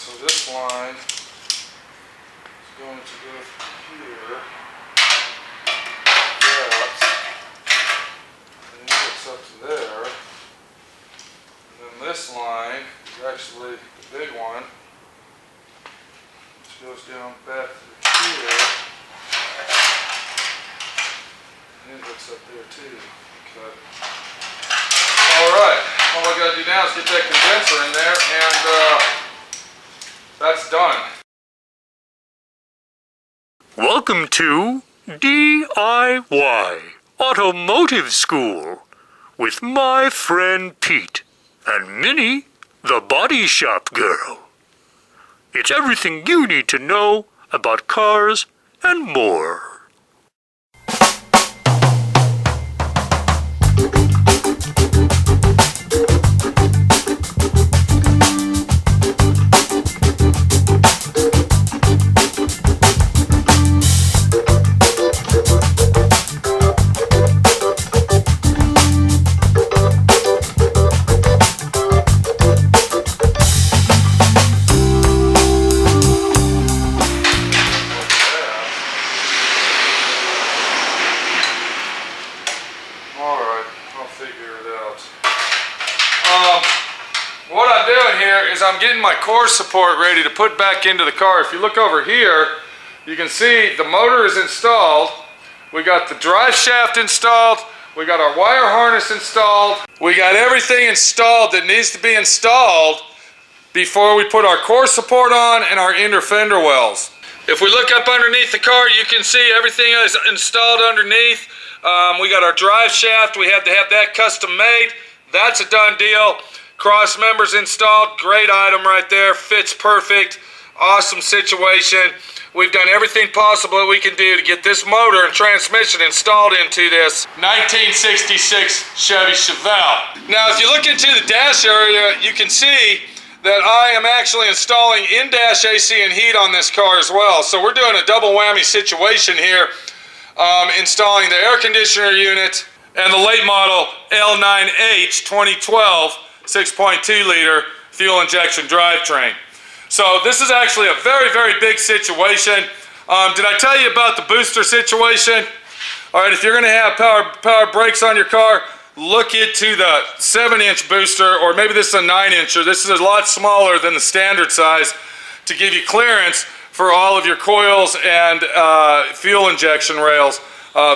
So this line is going to go here. That. And it gets up to there. And then this line is actually the big one, which goes down back through here. And it hooks up there too. Okay. Alright, all I gotta do now is get that condenser in there and that's done. Welcome to D.I.Y. Automotive School with my friend Pete and Minnie, the body shop girl. It's everything you need to know about cars and more. What I'm doing here is I'm getting my core support ready to put back into the car. If you look over here, you can see the motor is installed. We got the drive shaft installed. We got our wire harness installed. We got everything installed that needs to be installed before we put our core support on and our inner fender wells. If we look up underneath the car, you can see everything is installed underneath. We got our drive shaft. We have to have that custom made. That's a done deal. Cross members installed, great item right there, fits perfect, awesome situation. We've done everything possible that we can do to get this motor and transmission installed into this 1966 Chevy Chevelle. Now if you look into the dash area, you can see that I am actually installing in-dash AC and heat on this car as well. So we're doing a double whammy situation here, installing the air conditioner unit and the late model L9H 2012 6.2 liter fuel injection drivetrain. So this is actually a very, very big situation. Did I tell you about the booster situation? All right, if you're gonna have power brakes on your car, look into the 7-inch booster, or maybe this is a 9-incher. This is a lot smaller than the standard size to give you clearance for all of your coils and fuel injection rails.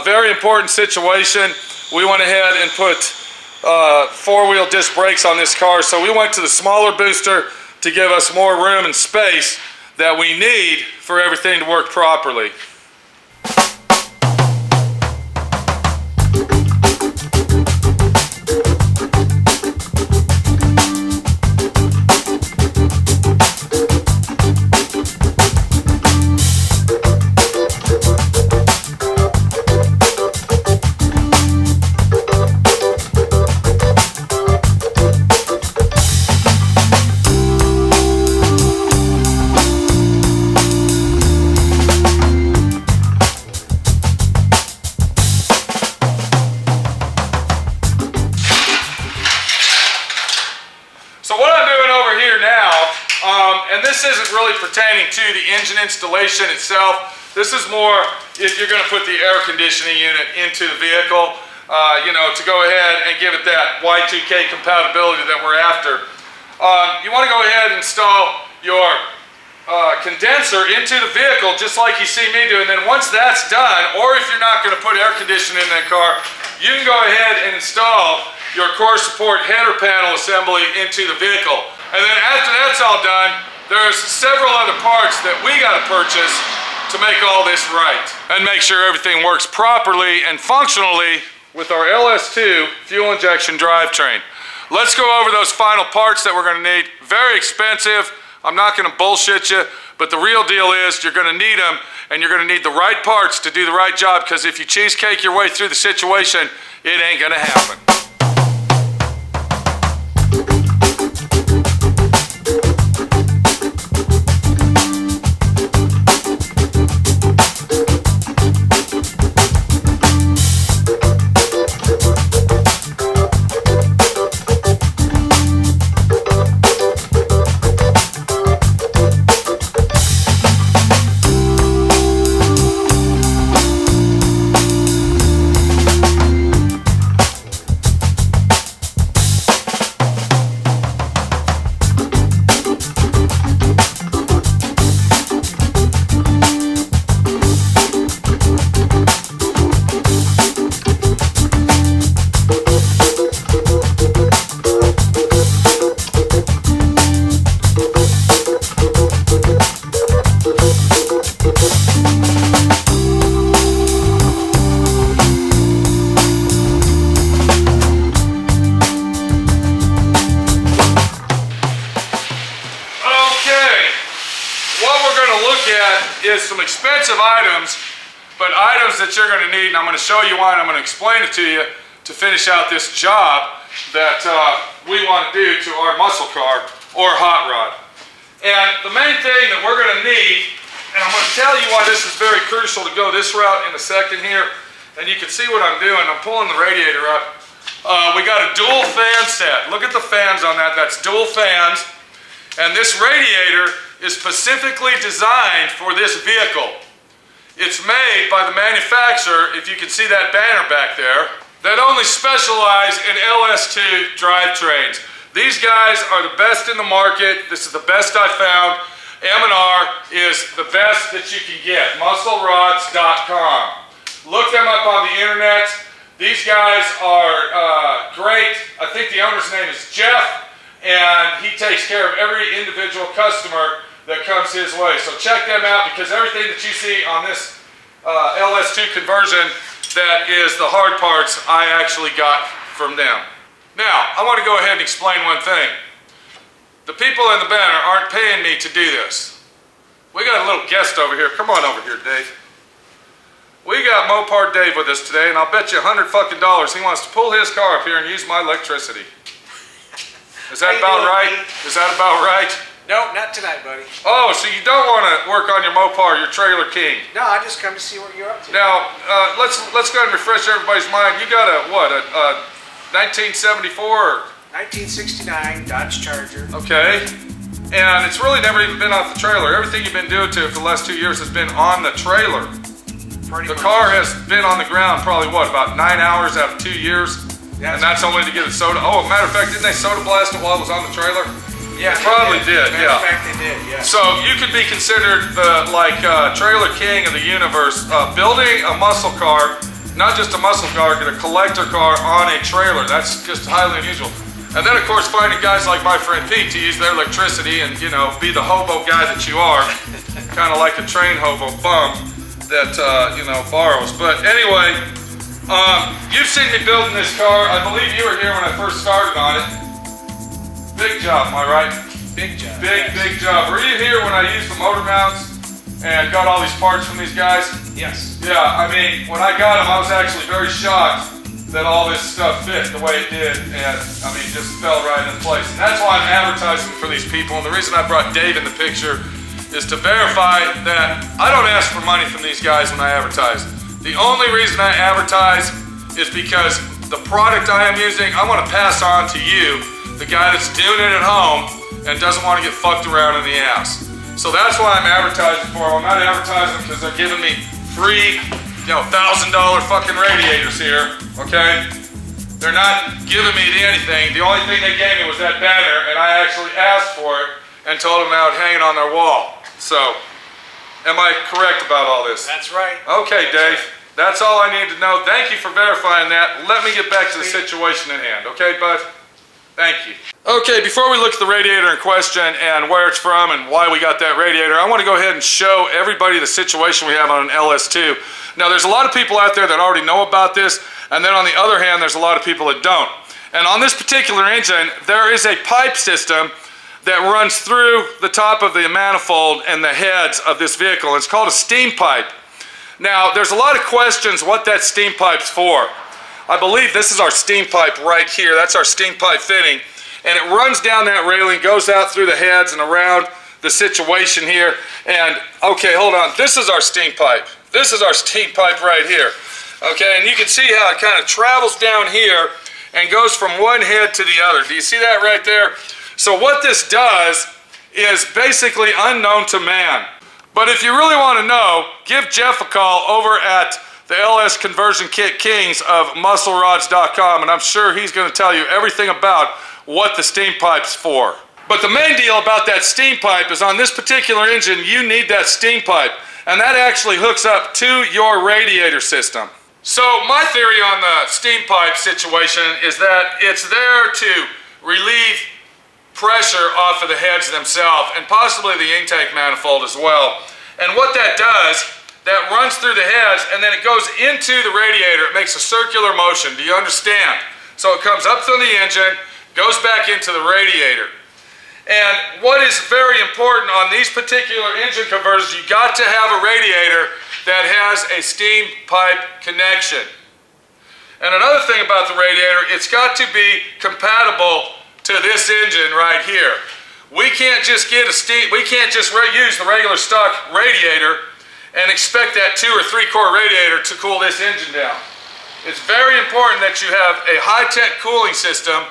Very important situation. We went ahead and put 4-wheel disc brakes on this car, so we went to the smaller booster to give us more room and space that we need for everything to work properly. So what I'm doing over here now, and this isn't really pertaining to the engine installation itself. This is more if you're going to put the air conditioning unit into the vehicle, you know, to go ahead and give it that Y2K compatibility that we're after. You want to go ahead and install your condenser into the vehicle just like you see me do. And then once that's done, or if you're not going to put air conditioning in that car, you can go ahead and install your core support header panel assembly into the vehicle. And then after that's all done, there's several other parts that we got to purchase to make all this right and make sure everything works properly and functionally with our LS2 fuel injection drivetrain. Let's go over those final parts that we're going to need. Very expensive. I'm not going to bullshit you, but the real deal is you're going to need them, and you're going to need the right parts to do the right job, because if you cheesecake your way through the situation, it ain't going to happen. is some expensive items, but items that you're going to need, and I'm going to show you why, and I'm going to explain it to you to finish out this job that we want to do to our muscle car or hot rod. And the main thing that we're going to need, and I'm going to tell you why this is very crucial to go this route in a second here, and you can see what I'm doing. I'm pulling the radiator up. We got a dual fan set. Look at the fans on that. That's dual fans. And this radiator is specifically designed for this vehicle. It's made by the manufacturer, if you can see that banner back there, that only specialize in LS2 drivetrains. These guys are the best in the market. This is the best I found. M&R is the best that you can get. MuscleRods.com. Look them up on the internet. These guys are great. I think the owner's name is Jeff, and he takes care of every individual customer that comes his way. So check them out, because everything that you see on this LS2 conversion, that is the hard parts, I actually got from them. Now, I want to go ahead and explain one thing. The people in the banner aren't paying me to do this. We got a little guest over here. Come on over here, Dave. We got Mopar Dave with us today, and I'll bet you $100 fucking he wants to pull his car up here and use my electricity. Is that about right? Is that about right? No, not tonight, buddy. Oh, so you don't want to work on your Mopar, your trailer king. No, I just come to see what you're up to. Now, let's go ahead and refresh everybody's mind. You got a, what, a 1974? 1969 Dodge Charger. Okay. And it's really never even been off the trailer. Everything you've been doing to it for the last 2 years has been on the trailer. The car has been on the ground probably, what, about 9 hours out of 2 years? Yeah, and that's only to get it soda. Oh, matter of fact, didn't they soda blast it while it was on the trailer? Yeah, they probably did. Matter of fact, they did, yeah. So you could be considered the trailer king of the universe, building a muscle car, not just a muscle car, but a collector car on a trailer. That's just highly unusual. And then, of course, finding guys like my friend Pete to use their electricity and, you know, be the hobo guy that you are, kind of like a train hobo bum that, you know, borrows. But anyway, you've seen me building this car. I believe you were here when I first started on it. Big job, am I right? Big job. Big job. Were you here when I used the motor mounts and got all these parts from these guys? Yes. Yeah, I mean, when I got them, I was actually very shocked that all this stuff fit the way it did, and I mean, just fell right into place. And that's why I'm advertising for these people, and the reason I brought Dave in the picture is to verify that I don't ask for money from these guys when I advertise. The only reason I advertise is because the product I am using, I want to pass on to you, the guy that's doing it at home and doesn't want to get fucked around in the ass. So that's why I'm advertising for them. I'm not advertising because they're giving me free, you know, $1,000 fucking radiators here, okay? They're not giving me anything. The only thing they gave me was that banner, and I actually asked for it and told them I would hang it on their wall. So, am I correct about all this? That's right. Okay, Dave. That's all I need to know. Thank you for verifying that. Let me get back to the situation at hand, okay, bud? Thank you. Okay, before we look at the radiator in question and where it's from and why we got that radiator, I want to go ahead and show everybody the situation we have on an LS2. Now, there's a lot of people out there that already know about this, and then on the other hand, there's a lot of people that don't. And on this particular engine, there is a pipe system that runs through the top of the manifold and the heads of this vehicle. It's called a steam pipe. Now, there's a lot of questions what that steam pipe's for. I believe this is our steam pipe right here. That's our steam pipe fitting. And it runs down that railing, goes out through the heads and around the situation here. And, okay, hold on. This is our steam pipe. This is our steam pipe right here. Okay, and you can see how it kind of travels down here and goes from one head to the other. Do you see that right there? So what this does is basically unknown to man. But if you really want to know, give Jeff a call over at the LS Conversion Kit Kings of MuscleRods.com, and I'm sure he's going to tell you everything about what the steam pipe's for. But the main deal about that steam pipe is on this particular engine, you need that steam pipe, and that actually hooks up to your radiator system. So my theory on the steam pipe situation is that it's there to relieve pressure off of the heads themselves and possibly the intake manifold as well. And what that does, that runs through the heads and then it goes into the radiator. It makes a circular motion. Do you understand? So it comes up through the engine, goes back into the radiator. And what is very important on these particular engine converters, you got to have a radiator that has a steam pipe connection. And another thing about the radiator, it's got to be compatible to this engine right here. We can't just use the regular stock radiator and expect that 2 or 3 core radiator to cool this engine down. It's very important that you have a high-tech cooling system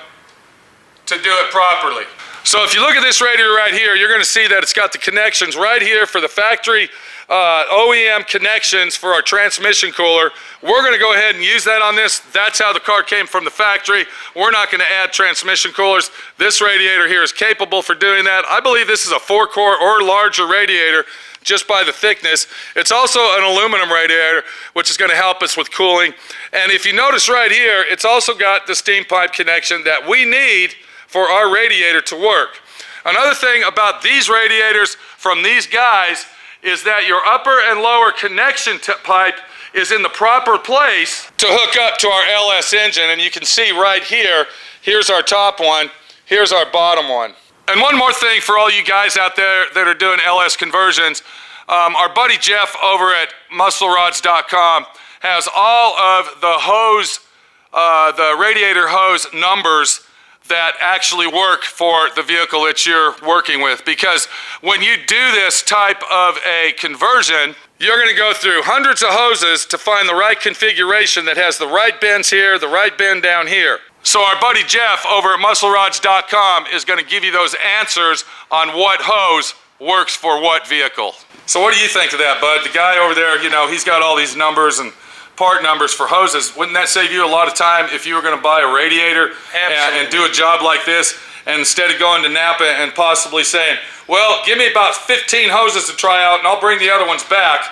to do it properly. So if you look at this radiator right here, you're going to see that it's got the connections right here for the factory OEM connections for our transmission cooler. We're going to go ahead and use that on this. That's how the car came from the factory. We're not going to add transmission coolers. This radiator here is capable for doing that. I believe this is a 4-core or larger radiator just by the thickness. It's also an aluminum radiator, which is going to help us with cooling. And if you notice right here, it's also got the steam pipe connection that we need for our radiator to work. Another thing about these radiators from these guys is that your upper and lower connection pipe is in the proper place to hook up to our LS engine. And you can see right here, here's our top one, here's our bottom one. And one more thing for all you guys out there that are doing LS conversions, our buddy Jeff over at MuscleRods.com has all of the hose, the radiator hose numbers that actually work for the vehicle that you're working with. Because when you do this type of a conversion, you're going to go through hundreds of hoses to find the right configuration that has the right bends here, the right bend down here. So our buddy Jeff over at MuscleRods.com is going to give you those answers on what hose works for what vehicle. So what do you think of that, bud? The guy over there, you know, he's got all these numbers and part numbers for hoses. Wouldn't that save you a lot of time if you were going to buy a radiator and do a job like this, and instead of going to Napa and possibly saying, well, give me about 15 hoses to try out and I'll bring the other ones back,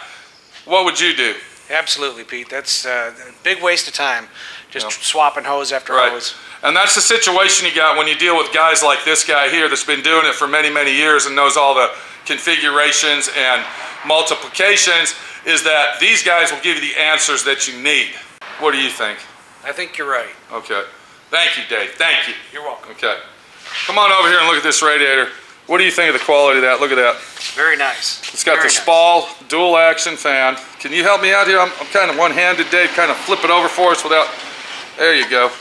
what would you do? Absolutely, Pete. That's a big waste of time, just swapping hose after hose. And that's the situation you got when you deal with guys like this guy here that's been doing it for many, many years and knows all the configurations and multiplications, is that these guys will give you the answers that you need. What do you think? I think you're right. Okay. Thank you, Dave. Thank you. You're welcome. Okay. Come on over here and look at this radiator. What do you think of the quality of that? Look at that. Very nice. It's got the Spall dual action fan. Can you help me out here? I'm kind of one-handed, Dave. Kind of flip it over for us without... There you go.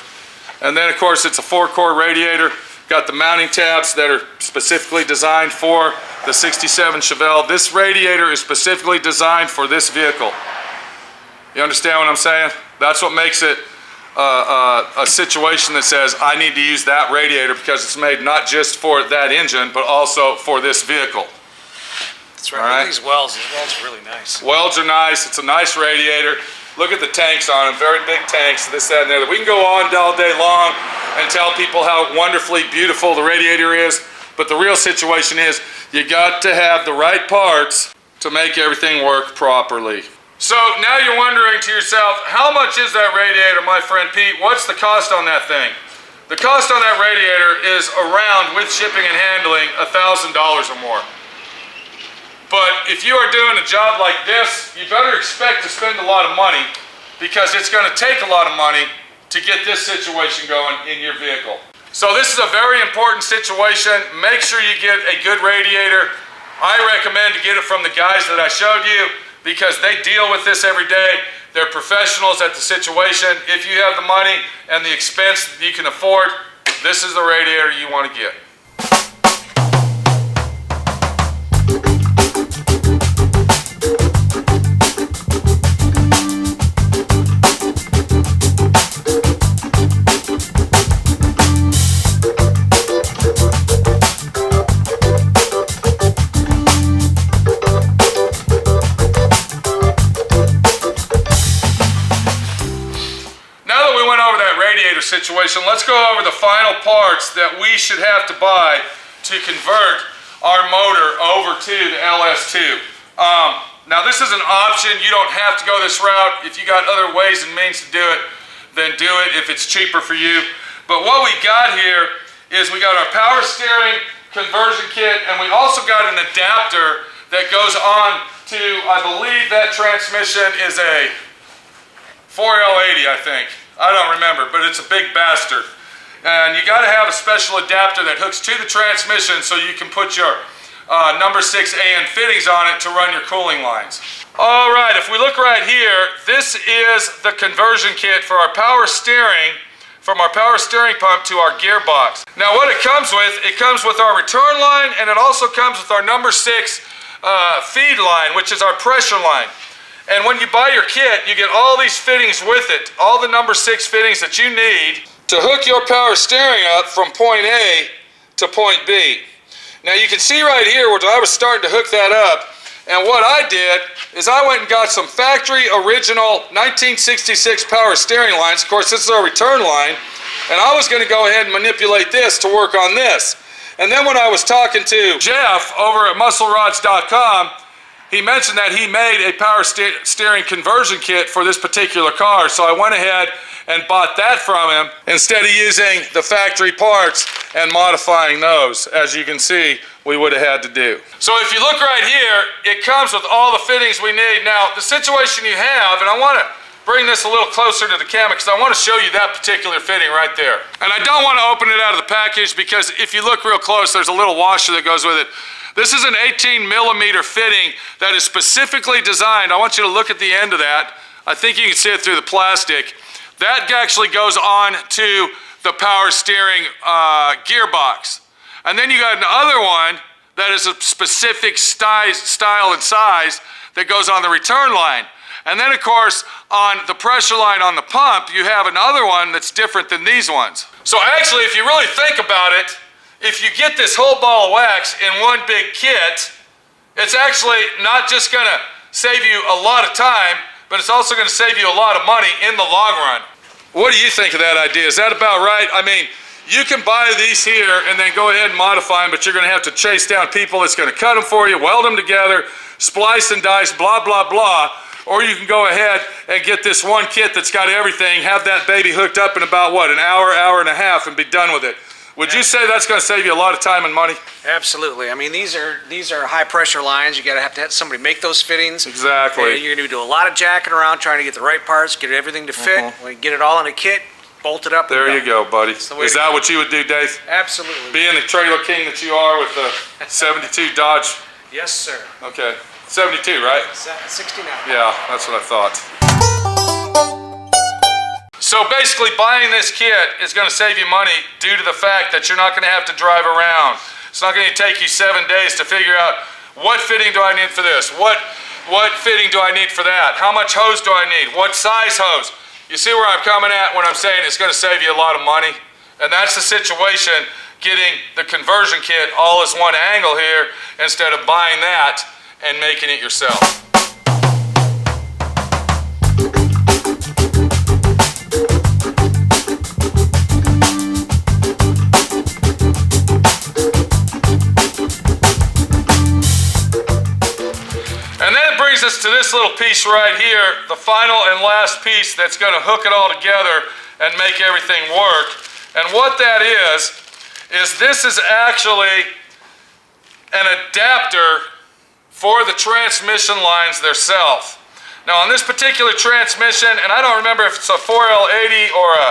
And then, of course, it's a 4-core radiator. Got the mounting tabs that are specifically designed for the 67 Chevelle. This radiator is specifically designed for this vehicle. You understand what I'm saying? That's what makes it a situation that says, I need to use that radiator because it's made not just for that engine, but also for this vehicle. That's right. All right. These welds are really nice. Welds are nice. It's a nice radiator. Look at the tanks on them, very big tanks, this, that, and the other. We can go on all day long and tell people how wonderfully beautiful the radiator is, but the real situation is you got to have the right parts to make everything work properly. So now you're wondering to yourself, how much is that radiator, my friend Pete? What's the cost on that thing? The cost on that radiator is around, with shipping and handling, $1,000 or more. But if you are doing a job like this, you better expect to spend a lot of money, because it's going to take a lot of money to get this situation going in your vehicle. So this is a very important situation. Make sure you get a good radiator. I recommend to get it from the guys that I showed you, because they deal with this every day. They're professionals at the situation. If you have the money and the expense that you can afford, this is the radiator you want to get. Situation. Let's go over the final parts that we should have to buy to convert our motor over to the LS2. Now this is an option. You don't have to go this route. If you got other ways and means to do it, then do it if it's cheaper for you. But what we got here is we got our power steering conversion kit, and we also got an adapter that goes on to, I believe that transmission is a 4L80, I think. I don't remember, but it's a big bastard. And you got to have a special adapter that hooks to the transmission so you can put your number 6 AN fittings on it to run your cooling lines. All right, if we look right here, this is the conversion kit for our power steering, from our power steering pump to our gearbox. Now what it comes with our return line, and it also comes with our number 6 feed line, which is our pressure line. And when you buy your kit, you get all these fittings with it, all the number 6 fittings that you need to hook your power steering up from point A to point B. Now you can see right here where I was starting to hook that up, and what I did is I went and got some factory original 1966 power steering lines. Of course, this is our return line, and I was going to go ahead and manipulate this to work on this. And then when I was talking to Jeff over at MuscleRods.com, he mentioned that he made a power steering conversion kit for this particular car, so I went ahead and bought that from him instead of using the factory parts and modifying those, as you can see we would have had to do. So if you look right here, it comes with all the fittings we need. Now the situation you have, and I want to bring this a little closer to the camera because I want to show you that particular fitting right there. And I don't want to open it out of the package because if you look real close, there's a little washer that goes with it. This is an 18 millimeter fitting that is specifically designed. I want you to look at the end of that. I think you can see it through the plastic. That actually goes on to the power steering gearbox. And then you got another one that is a specific style and size that goes on the return line. And then of course, on the pressure line on the pump, you have another one that's different than these ones. So actually, if you really think about it, if you get this whole ball of wax in one big kit, it's actually not just gonna save you a lot of time, but it's also gonna save you a lot of money in the long run. What do you think of that idea? Is that about right? I mean, you can buy these here and then go ahead and modify them, but you're gonna have to chase down people that's gonna cut them for you, weld them together, splice and dice, blah, blah, blah. Or you can go ahead and get this one kit that's got everything, have that baby hooked up in about, what, an hour, hour and a half and be done with it. Would you say that's going to save you a lot of time and money? Absolutely. I mean, these are high pressure lines. You got to have somebody make those fittings. Exactly. You're going to do a lot of jacking around trying to get the right parts, get everything to fit. When you get it all in a kit, bolt it up. There you go, buddy. Is that what you would do, Dave? Absolutely. Being the trailer king that you are with the 72 Dodge? Yes, sir. Okay. 72, right? 69. Yeah, that's what I thought. So basically buying this kit is going to save you money due to the fact that you're not going to have to drive around. It's not going to take you 7 days to figure out what fitting do I need for this, what fitting do I need for that, how much hose do I need, what size hose. You see where I'm coming at when I'm saying it's going to save you a lot of money? And that's the situation, getting the conversion kit all as one angle here instead of buying that and making it yourself. And then it brings us to this little piece right here, the final and last piece that's going to hook it all together and make everything work. And what that is this is actually an adapter for the transmission lines themselves. Now on this particular transmission, and I don't remember if it's a 4L80 or a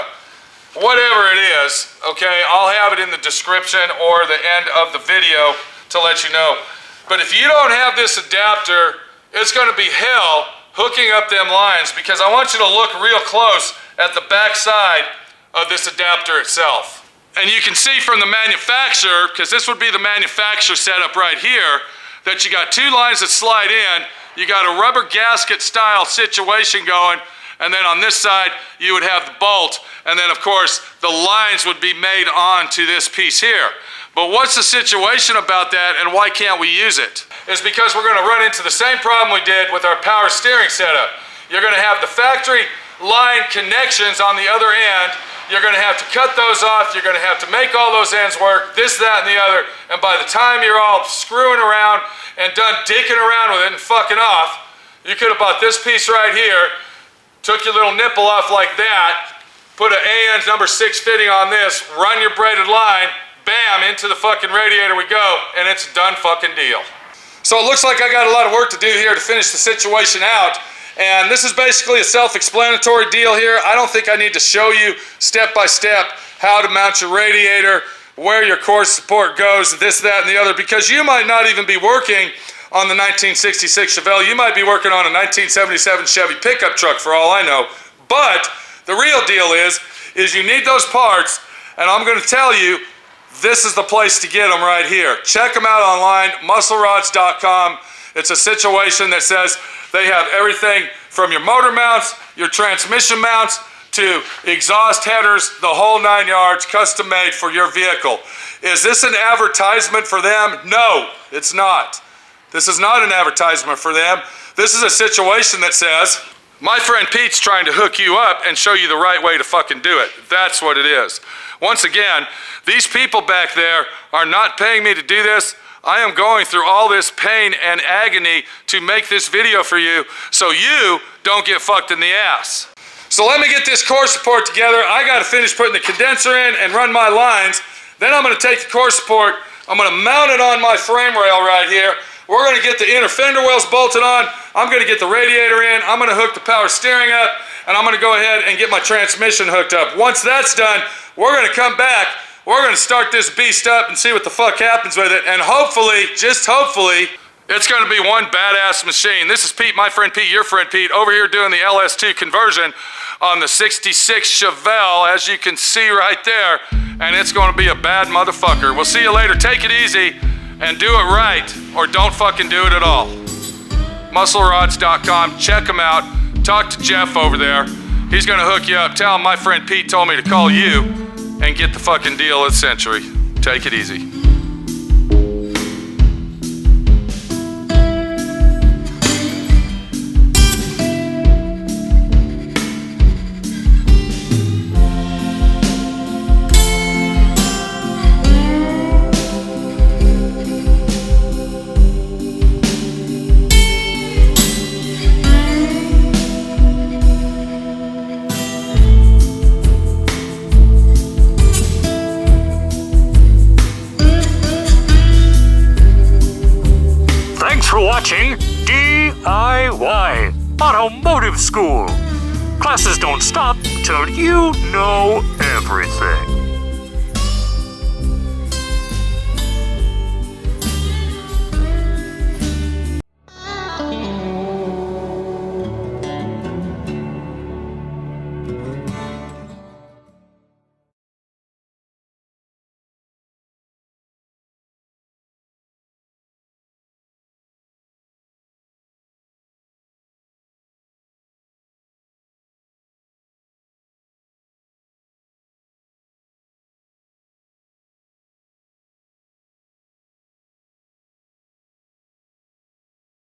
whatever it is, okay, I'll have it in the description or the end of the video to let you know. But if you don't have this adapter, it's going to be hell hooking up them lines, because I want you to look real close at the back side of this adapter itself. And you can see from the manufacturer, because this would be the manufacturer setup right here, that you got two lines that slide in, you got a rubber gasket style situation going, and then on this side you would have the bolt, and then of course the lines would be made onto this piece here. But what's the situation about that, and why can't we use it? Is because we're going to run into the same problem we did with our power steering setup. You're going to have the factory line connections on the other end. You're going to have to cut those off. You're going to have to make all those ends work, this, that, and the other. And by the time you're all screwing around and done dicking around with it and fucking off, you could have bought this piece right here, took your little nipple off like that, put an AN number 6 fitting on this, run your braided line, bam, into the fucking radiator we go, and it's a done fucking deal. So it looks like I got a lot of work to do here to finish the situation out. And this is basically a self-explanatory deal here. I don't think I need to show you step by step how to mount your radiator, where your core support goes, this, that, and the other, because you might not even be working on the 1966 Chevelle. You might be working on a 1977 Chevy pickup truck for all I know. But the real deal is you need those parts, and I'm going to tell you, this is the place to get them right here. Check them out online, MuscleRods.com. It's a situation that says they have everything from your motor mounts, your transmission mounts, to exhaust headers, the whole 9 yards, custom made for your vehicle. Is this an advertisement for them? No, it's not. This is not an advertisement for them. This is a situation that says, my friend Pete's trying to hook you up and show you the right way to fucking do it. That's what it is. Once again, these people back there are not paying me to do this. I am going through all this pain and agony to make this video for you so you don't get fucked in the ass. So let me get this core support together. I gotta finish putting the condenser in and run my lines. Then I'm gonna take the core support, I'm gonna mount it on my frame rail right here. We're gonna get the inner fender wells bolted on. I'm gonna get the radiator in. I'm gonna hook the power steering up, and I'm gonna go ahead and get my transmission hooked up. Once that's done, we're gonna come back. We're gonna start this beast up and see what the fuck happens with it. And hopefully, just hopefully, it's gonna be one badass machine. This is Pete, my friend Pete, your friend Pete, over here doing the LS2 conversion on the 66 Chevelle, as you can see right there. And it's gonna be a bad motherfucker. We'll see you later. Take it easy and do it right, or don't fucking do it at all. MuscleRods.com, check them out. Talk to Jeff over there. He's gonna hook you up. Tell him my friend Pete told me to call you and get the fucking deal of the century. Take it easy. For watching D.I.Y. Automotive School. Classes don't stop till you know everything.